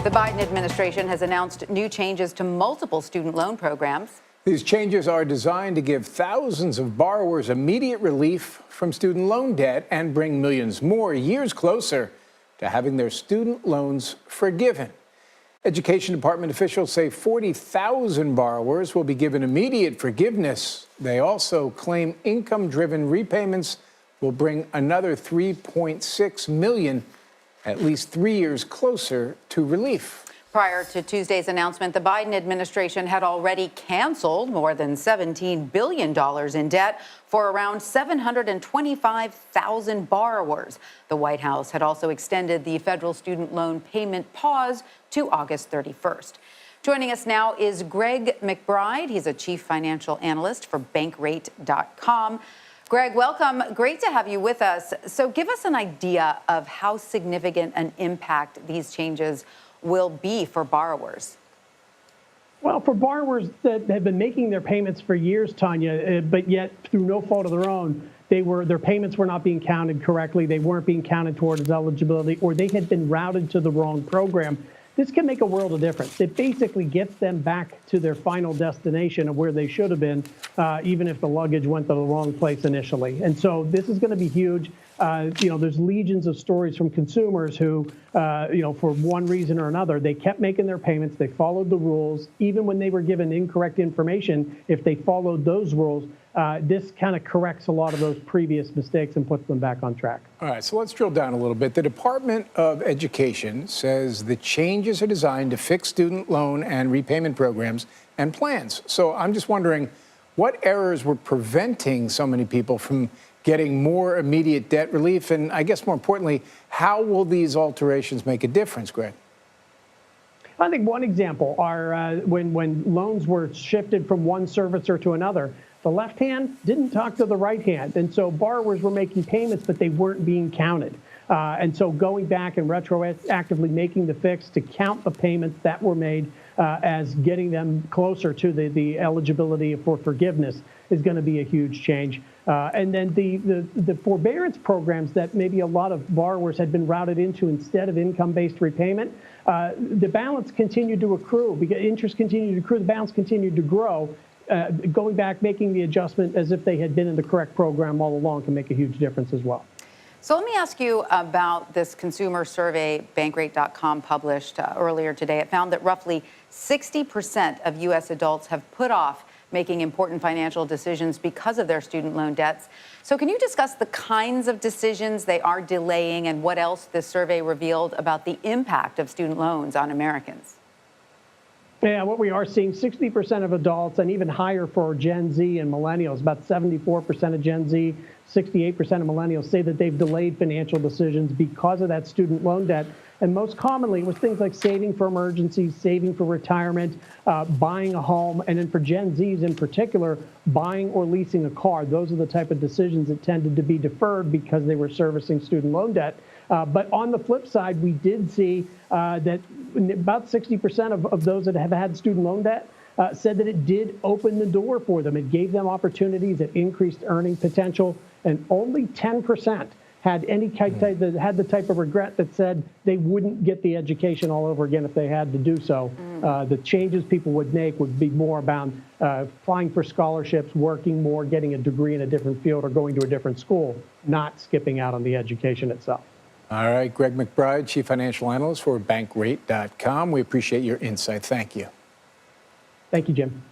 The Biden administration has announced new changes to multiple student loan programs. These changes are designed to give thousands of borrowers immediate relief from student loan debt and bring millions more years closer to having their student loans forgiven. Education Department officials say 40,000 borrowers will be given immediate forgiveness. They also claim income-driven repayments will bring another 3.6 million at least 3 years closer to relief. Prior to Tuesday's announcement, the Biden administration had already canceled more than $17 billion in debt for around 725,000 borrowers. The White House had also extended the federal student loan payment pause to August 31st. Joining us now is Greg McBride. He's a chief financial analyst for bankrate.com. Greg, welcome. Great to have you with us. So give us an idea of how significant an impact these changes will be for borrowers. Well, for borrowers that have been making their payments for years, Tanya, but yet through no fault of their own, their payments were not being counted correctly. They weren't being counted towards eligibility, or they had been routed to the wrong program. This can make a world of difference. It basically gets them back to their final destination of where they should have been, even if the luggage went to the wrong place initially. And so this is going to be huge. There's legions of stories from consumers who, for one reason or another, they kept making their payments. They followed the rules. Even when they were given incorrect information, if they followed those rules, this kind of corrects a lot of those previous mistakes and puts them back on track. All right, so let's drill down a little bit. The Department of Education says the changes are designed to fix student loan and repayment programs and plans. So I'm just wondering, what errors were preventing so many people from getting more immediate debt relief? And I guess more importantly, how will these alterations make a difference, Greg? I think one example are when loans were shifted from one servicer to another, the left hand didn't talk to the right hand. And so borrowers were making payments, but they weren't being counted. And so going back and retroactively making the fix to count the payments that were made as getting them closer to the eligibility for forgiveness is going to be a huge change. And then the forbearance programs that maybe a lot of borrowers had been routed into instead of income-based repayment, the balance continued to accrue. Because interest continued to accrue, the balance continued to grow. Going back, making the adjustment as if they had been in the correct program all along can make a huge difference as well. So let me ask you about this consumer survey bankrate.com published earlier today. It found that roughly 60% of U.S. adults have put off making important financial decisions because of their student loan debts. So can you discuss the kinds of decisions they are delaying and what else this survey revealed about the impact of student loans on Americans? Yeah, what we are seeing, 60% of adults, and even higher for Gen Z and millennials, about 74% of Gen Z, 68% of millennials say that they've delayed financial decisions because of that student loan debt. And most commonly, it was things like saving for emergencies, saving for retirement, buying a home, and then for Gen Zs in particular, buying or leasing a car. Those are the type of decisions that tended to be deferred because they were servicing student loan debt. But on the flip side, we did see that about 60% of those that have had student loan debt said that it did open the door for them. It gave them opportunities, it increased earning potential, and only 10% had the type of regret that said they wouldn't get the education all over again if they had to do so. The changes people would make would be more about applying for scholarships, working more, getting a degree in a different field, or going to a different school, not skipping out on the education itself. All right, Greg McBride, Chief Financial Analyst for bankrate.com. We appreciate your insight. Thank you. Thank you, Jim.